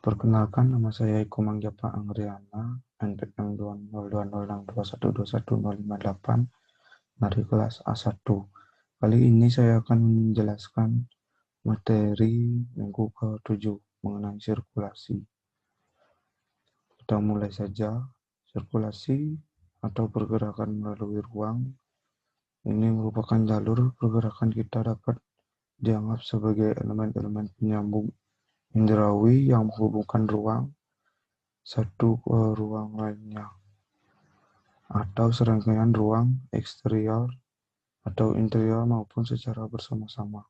Perkenalkan, nama saya Iko Manggapa Anggriana, NPM 2020621210558 dari kelas A1. Kali ini saya akan menjelaskan materi minggu ke-7 mengenai sirkulasi. Kita mulai saja. Sirkulasi atau pergerakan melalui ruang ini merupakan jalur pergerakan kita dapat dianggap sebagai elemen-elemen penyambung indrawi yang menghubungkan ruang satu ke ruang lainnya, atau serangkaian ruang eksterior atau interior maupun secara bersama-sama.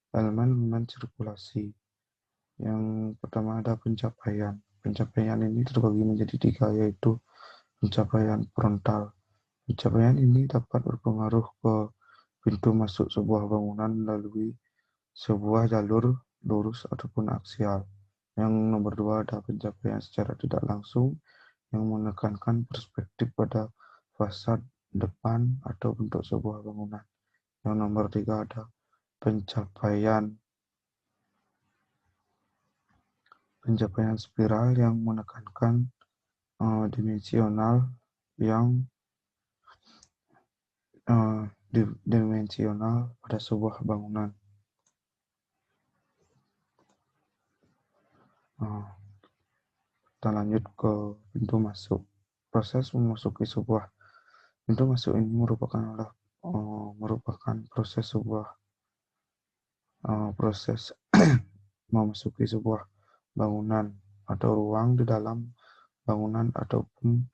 Elemen-elemen sirkulasi. Yang pertama ada pencapaian. Pencapaian ini terbagi menjadi 3, yaitu pencapaian frontal. Pencapaian ini dapat berpengaruh ke pintu masuk sebuah bangunan melalui sebuah jalur lurus ataupun aksial. Yang nomor 2 ada pencapaian secara tidak langsung yang menekankan perspektif pada fasad depan atau bentuk sebuah bangunan. Yang nomor 3 ada pencapaian spiral yang menekankan dimensional yang dimensional pada sebuah bangunan. Kita lanjut ke pintu masuk. Proses memasuki sebuah pintu masuk ini merupakan proses memasuki sebuah bangunan atau ruang di dalam bangunan ataupun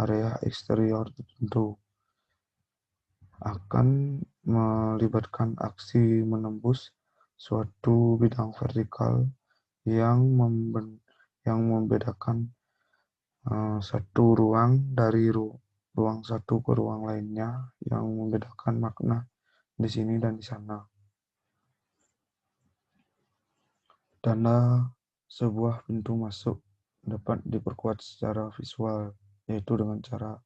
area eksterior tertentu, akan melibatkan aksi menembus suatu bidang vertikal yang membedakan satu ruang dari ruang satu ke ruang lainnya, yang membedakan makna di sini dan di sana. Tanda sebuah pintu masuk dapat diperkuat secara visual, yaitu dengan cara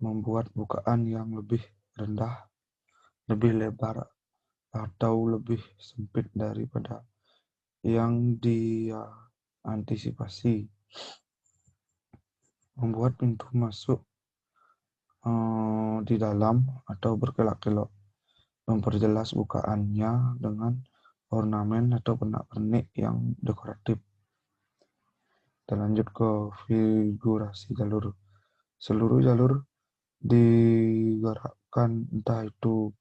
membuat bukaan yang lebih rendah, lebih lebar, atau lebih sempit daripada yang dia antisipasi. Membuat pintu masuk di dalam atau berkelok-kelok. Memperjelas bukaannya dengan ornamen atau pernak-pernik yang dekoratif. Kita lanjut ke figurasi jalur. Seluruh jalur digerakkan entah itu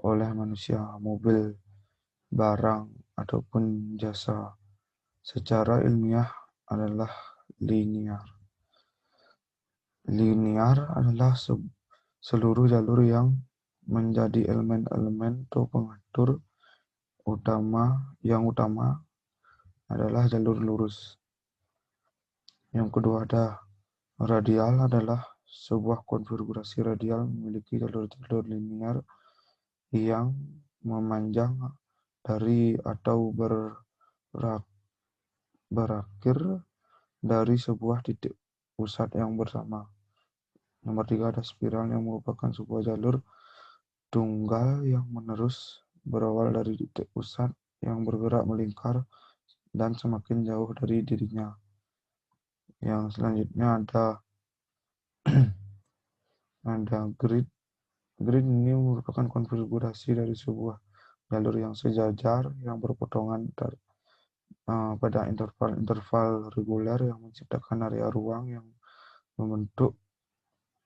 oleh manusia, mobil, barang, ataupun jasa. Secara ilmiah adalah linear. Linear adalah seluruh jalur yang menjadi elemen-elemen atau pengatur yang utama adalah jalur lurus. Yang kedua ada radial, adalah sebuah konfigurasi radial memiliki jalur-jalur linear yang memanjang dari atau berakhir dari sebuah titik pusat yang bersama. Nomor 3 ada spiral, yang merupakan sebuah jalur tunggal yang menerus berawal dari titik pusat yang bergerak melingkar dan semakin jauh dari dirinya. Yang selanjutnya ada grid. Grid ini merupakan konfigurasi dari sebuah jalur yang sejajar yang berpotongan pada interval-interval reguler yang menciptakan area ruang yang membentuk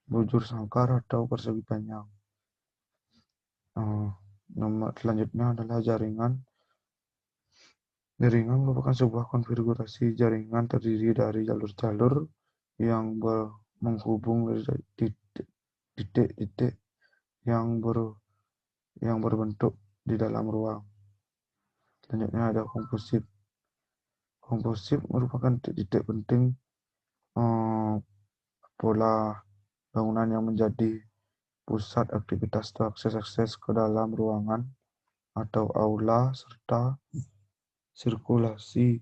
bujur sangkar atau persegi panjang. Nomor selanjutnya adalah jaringan. Jaringan merupakan sebuah konfigurasi jaringan terdiri dari jalur-jalur yang menghubung titik-titik yang berbentuk di dalam ruang. Selanjutnya ada komposit. Komposit merupakan titik penting pola bangunan yang menjadi pusat aktivitas atau akses ke dalam ruangan atau aula, serta sirkulasi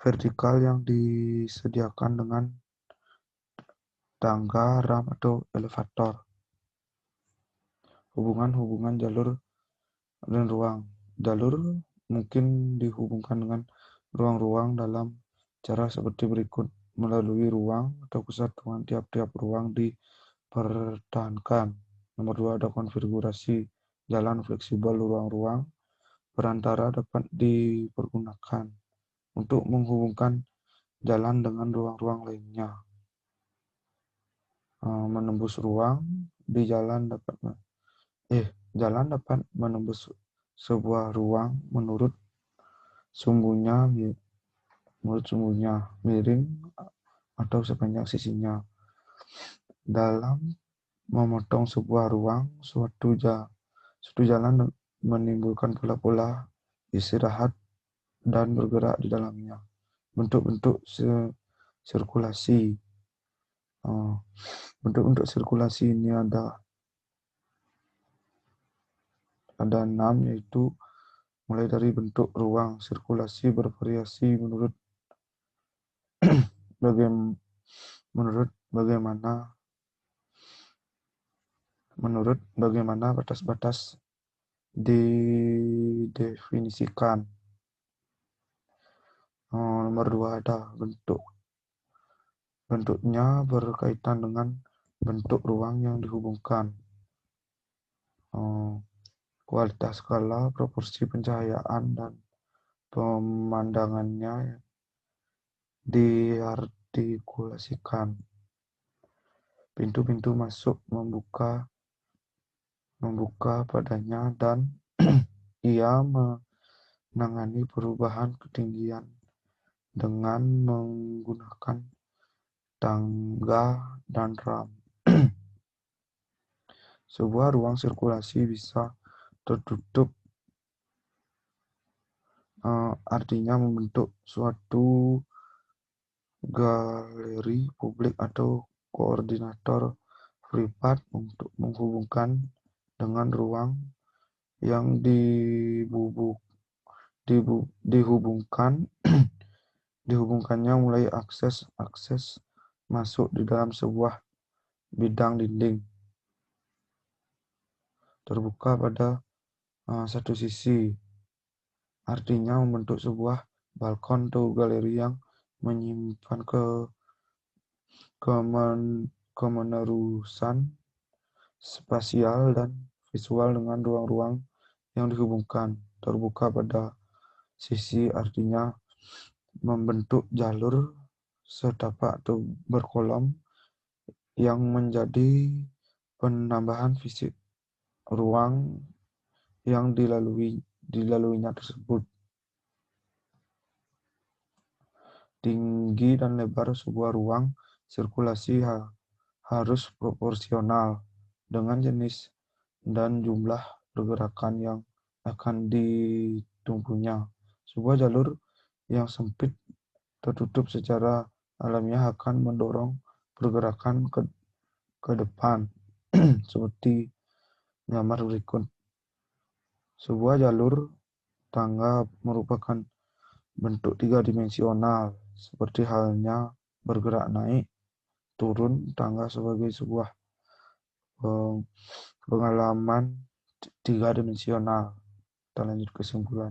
vertikal yang disediakan dengan tangga, ram, atau elevator. Hubungan-hubungan jalur dan ruang. Jalur mungkin dihubungkan dengan ruang-ruang dalam cara seperti berikut: melalui ruang atau kesatuan tiap-tiap ruang dipertahankan. Nomor 2, ada konfigurasi jalan fleksibel. Ruang-ruang perantara dapat dipergunakan untuk menghubungkan jalan dengan ruang-ruang lainnya. Menembus ruang di jalan dapat menembus sebuah ruang menurut sumbunya miring atau sepanjang sisinya. Dalam memotong sebuah ruang, suatu jalan menimbulkan pola-pola istirahat dan bergerak di dalamnya. Bentuk-bentuk sirkulasi. Bentuk-bentuk sirkulasi ini ada 6, yaitu mulai dari bentuk ruang. Sirkulasi bervariasi menurut bagaimana batas-batas didefinisikan. Nomor 2, ada bentuknya berkaitan dengan bentuk ruang yang dihubungkan. Kualitas skala, proporsi pencahayaan, dan pemandangannya diartikulasikan. Pintu-pintu masuk membuka padanya, dan ia menangani perubahan ketinggian dengan menggunakan tangga dan ram. Sebuah ruang sirkulasi bisa tertutup, artinya membentuk suatu galeri publik atau koordinator privat untuk menghubungkan dengan ruang yang dihubungkannya, mulai akses masuk di dalam sebuah bidang dinding terbuka pada satu sisi, artinya membentuk sebuah balkon atau galeri yang menyimpan kemenerusan spasial dan visual dengan ruang-ruang yang dihubungkan. Terbuka pada sisi artinya membentuk jalur setapak atau berkolom yang menjadi penambahan fisik ruang yang dilaluinya tersebut. Tinggi dan lebar sebuah ruang sirkulasi harus proporsional dengan jenis dan jumlah pergerakan yang akan ditempuhnya. Sebuah jalur yang sempit tertutup secara alamiah akan mendorong pergerakan ke depan seperti gambar berikut. Sebuah jalur tangga merupakan bentuk 3-dimensional, seperti halnya bergerak naik turun tangga sebagai sebuah pengalaman 3-dimensional. Kita lanjut ke kesimpulan.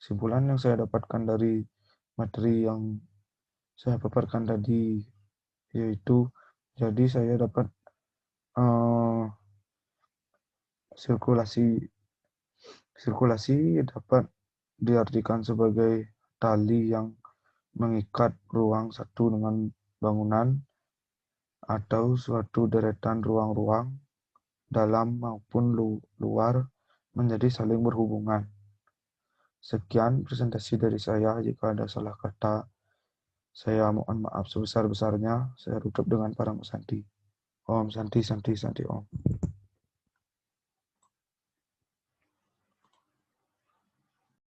Kesimpulan yang saya dapatkan dari materi yang saya paparkan tadi, yaitu jadi saya dapat sirkulasi dapat diartikan sebagai tali yang mengikat ruang satu dengan bangunan atau suatu deretan ruang-ruang dalam maupun luar menjadi saling berhubungan. Sekian presentasi dari saya. Jika ada salah kata, saya mohon maaf sebesar-besarnya. Saya tutup dengan Parang Santi. Om Santi, Santi, Santi Om.